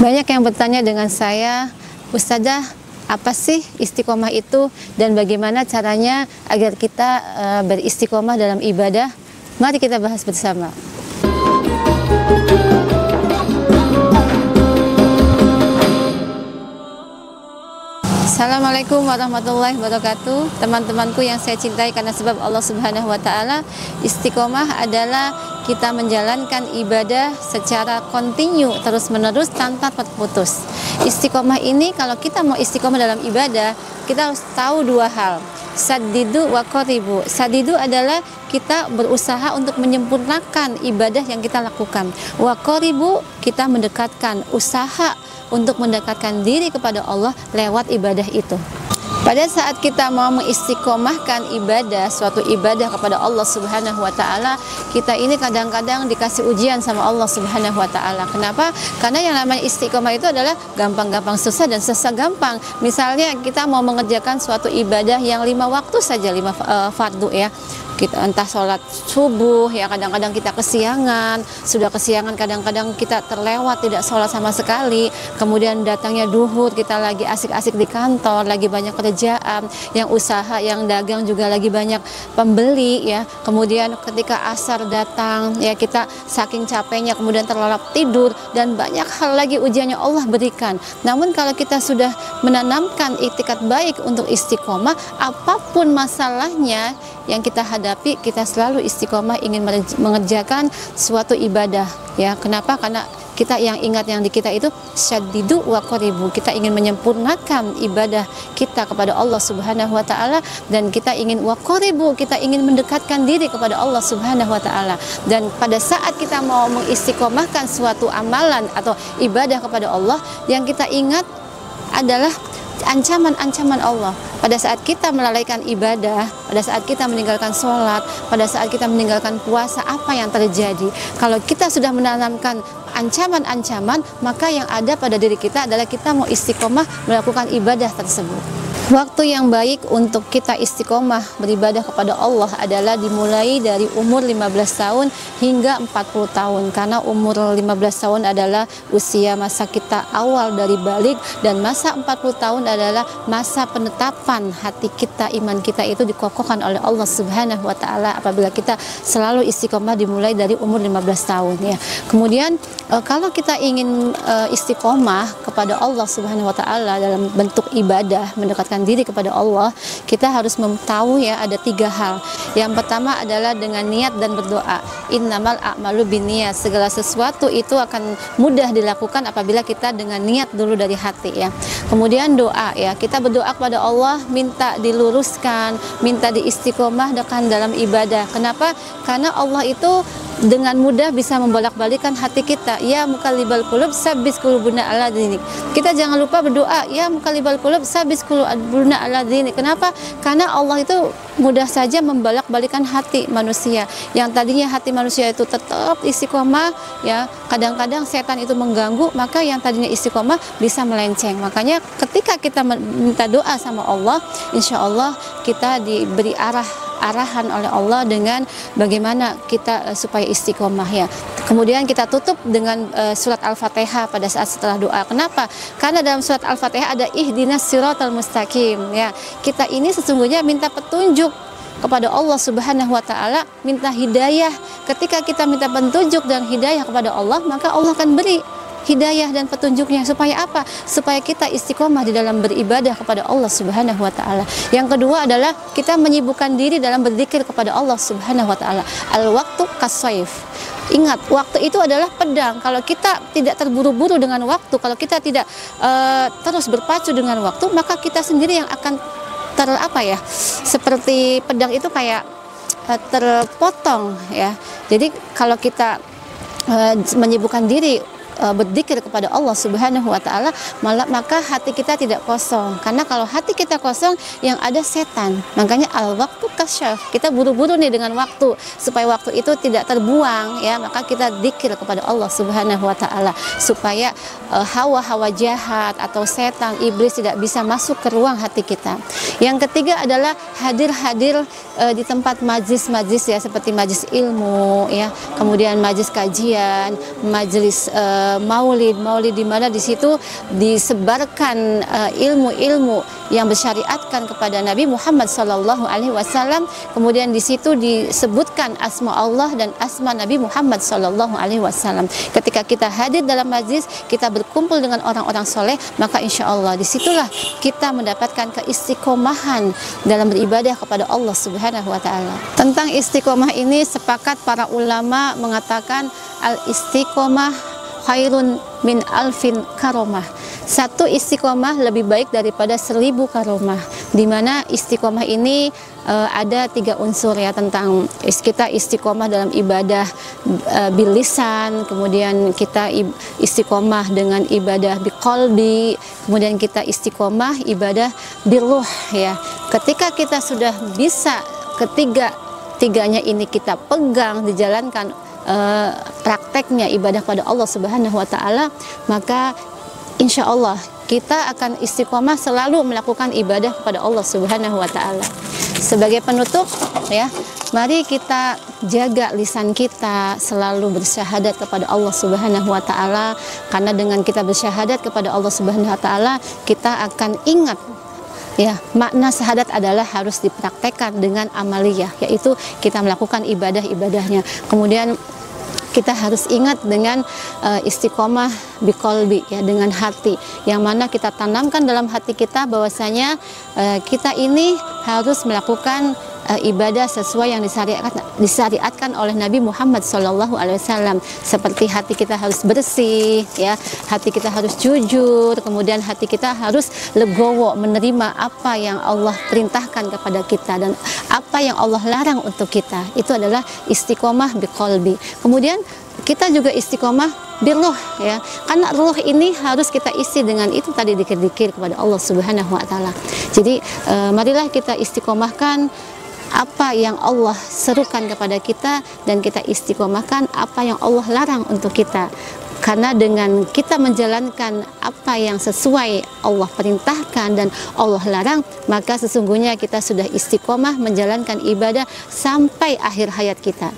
Banyak yang bertanya dengan saya, Ustazah, apa sih istiqomah itu dan bagaimana caranya agar kita beristiqomah dalam ibadah? Mari kita bahas bersama. Assalamualaikum warahmatullahi wabarakatuh. Teman-temanku yang saya cintai karena sebab Allah Subhanahu wa taala, istiqomah adalah kita menjalankan ibadah secara kontinu, terus-menerus tanpa terputus. Istiqomah ini, kalau kita mau istiqomah dalam ibadah, kita harus tahu dua hal. Sadidu wa qaribu. Sadidu adalah kita berusaha untuk menyempurnakan ibadah yang kita lakukan. Wa qaribu, kita mendekatkan, usaha untuk mendekatkan diri kepada Allah lewat ibadah itu. Pada saat kita mau mengistiqomahkan ibadah, suatu ibadah kepada Allah Subhanahu wa taala, kita ini kadang-kadang dikasih ujian sama Allah Subhanahu wa taala. Kenapa? Karena yang namanya istiqomah itu adalah gampang-gampang susah dan susah gampang. Misalnya kita mau mengerjakan suatu ibadah yang 5 waktu saja, 5 fardu ya. Kita entah sholat subuh ya, kadang-kadang kita kesiangan, sudah kesiangan kadang-kadang kita terlewat tidak sholat sama sekali, kemudian datangnya duhur, kita lagi asik-asik di kantor, lagi banyak kerjaan, yang usaha, yang dagang juga lagi banyak pembeli ya, kemudian ketika asar datang ya, kita saking capeknya kemudian terlelap tidur, dan banyak hal lagi ujiannya Allah berikan. Namun kalau kita sudah menanamkan iktikad baik untuk istiqomah, apapun masalahnya yang kita hadapi, kita selalu istiqomah ingin mengerjakan suatu ibadah ya. Kenapa? Karena kita yang ingat yang di kita itu syaddidu wa qaribu. Kita ingin menyempurnakan ibadah kita kepada Allah Subhanahu wa taala, dan kita ingin wa qaribu, kita ingin mendekatkan diri kepada Allah Subhanahu wa taala. Dan pada saat kita mau mengistiqomahkan suatu amalan atau ibadah kepada Allah, yang kita ingat adalah ancaman-ancaman Allah. Pada saat kita melalaikan ibadah, pada saat kita meninggalkan sholat, pada saat kita meninggalkan puasa, apa yang terjadi? Kalau kita sudah menanamkan ancaman-ancaman, maka yang ada pada diri kita adalah kita mau istiqomah melakukan ibadah tersebut. Waktu yang baik untuk kita istiqomah beribadah kepada Allah adalah dimulai dari umur 15 tahun hingga 40 tahun. Karena umur 15 tahun adalah usia masa kita awal dari balik, dan masa 40 tahun adalah masa penetapan hati kita, iman kita itu dikokohkan oleh Allah Subhanahu wa taala apabila kita selalu istiqomah dimulai dari umur 15 tahun ya. Kemudian kalau kita ingin istiqomah kepada Allah Subhanahu wa taala dalam bentuk ibadah, mendekatkan diri kepada Allah, kita harus mengetahui ya, ada 3 hal. Yang pertama adalah dengan niat dan berdoa. Innamal a'malu binniyat. Segala sesuatu itu akan mudah dilakukan apabila kita dengan niat dulu dari hati ya. Kemudian doa ya, kita berdoa kepada Allah, minta diluruskan, minta diistiqomahkan dalam ibadah. Kenapa? Karena Allah itu dengan mudah bisa membolak-balikan hati kita. Ya muqallibal qulub, sabbis qulubuna ala dinik. Kita jangan lupa berdoa, ya muqallibal qulub, sabbis qulubuna ala dinik. Kenapa? Karena Allah itu mudah saja membolak-balikan hati manusia. Yang tadinya hati manusia itu tetap istiqomah ya, kadang-kadang setan itu mengganggu, maka yang tadinya istiqomah bisa melenceng. Makanya ketika kita minta doa sama Allah, insya Allah kita diberi arahan oleh Allah dengan bagaimana kita supaya istiqomah ya. Kemudian kita tutup dengan surat Al-Fatihah pada saat setelah doa. Kenapa? Karena dalam surat Al-Fatihah ada ihdinas siratal mustaqim ya. Kita ini sesungguhnya minta petunjuk kepada Allah Subhanahu wa taala, minta hidayah. Ketika kita minta petunjuk dan hidayah kepada Allah, maka Allah akan beri hidayah dan petunjuknya. Supaya apa? Supaya kita istiqomah di dalam beribadah kepada Allah Subhanahu wa taala. Yang kedua adalah kita menyibukkan diri dalam berzikir kepada Allah Subhanahu wa taala. Al-waqtu kas-sayf. Ingat, waktu itu adalah pedang. Kalau kita tidak terburu-buru dengan waktu, kalau kita tidak terus berpacu dengan waktu, maka kita sendiri yang akan seperti pedang itu kayak terpotong ya. Jadi kalau kita menyibukkan diri berzikir kepada Allah Subhanahu wa taala, maka hati kita tidak kosong. Karena kalau hati kita kosong, yang ada setan. Makanya al-waqtu kasyaf. Kita buru-buru nih dengan waktu supaya waktu itu tidak terbuang ya, maka kita zikir kepada Allah Subhanahu wa taala supaya hawa-hawa jahat atau setan, iblis tidak bisa masuk ke ruang hati kita. Yang ketiga adalah hadir-hadir di tempat majlis-majlis ya, seperti majlis ilmu ya, kemudian majlis kajian, majlis maulid di mana di situ disebarkan ilmu-ilmu yang bersyariatkan kepada Nabi Muhammad SAW. Kemudian di situ disebutkan asma Allah dan asma Nabi Muhammad SAW. Ketika kita hadir dalam majlis, kita berkumpul dengan orang-orang soleh, maka insya Allah disitulah kita mendapatkan keistiqomahan dalam beribadah kepada Allah Subhanahu wa Ta'ala. Tentang istiqomah ini, sepakat para ulama mengatakan al-istiqomah khairun min alfin karomah. Satu istiqomah lebih baik daripada 1000 karomah. Di mana istiqomah ini ada 3 unsur ya, tentang kita istiqomah dalam ibadah bilisan, kemudian kita istiqomah dengan ibadah biqalbi, kemudian kita istiqomah ibadah biruh ya. Ketika kita sudah bisa tiganya ini kita pegang, dijalankan prakteknya ibadah pada Allah Subhanahu wa Ta'ala, maka insya Allah kita akan istiqomah selalu melakukan ibadah kepada Allah Subhanahu wa Ta'ala. Sebagai penutup ya, mari kita jaga lisan kita selalu bersyahadat kepada Allah Subhanahu wa Ta'ala, karena dengan kita bersyahadat kepada Allah Subhanahu wa Ta'ala, kita akan ingat ya, makna syahadat adalah harus dipraktekkan dengan amaliyah, yaitu kita melakukan ibadah-ibadahnya. Kemudian kita harus ingat dengan istiqomah biqalbi ya, dengan hati, yang mana kita tanamkan dalam hati kita bahwasanya kita ini harus melakukan ibadah sesuai yang disyariatkan oleh Nabi Muhammad SAW. Seperti hati kita harus bersih ya, hati kita harus jujur, kemudian hati kita harus legowo menerima apa yang Allah perintahkan kepada kita dan apa yang Allah larang untuk kita. Itu adalah istiqomah biqalbi. Kemudian kita juga istiqomah biruh ya, karena ruh ini harus kita isi dengan itu tadi, dikir-dikir kepada Allah Subhanahu wa Ta'ala. Jadi marilah kita istiqomahkan apa yang Allah serukan kepada kita, dan kita istiqomahkan apa yang Allah larang untuk kita. Karena dengan kita menjalankan apa yang sesuai Allah perintahkan dan Allah larang, maka sesungguhnya kita sudah istiqomah menjalankan ibadah sampai akhir hayat kita.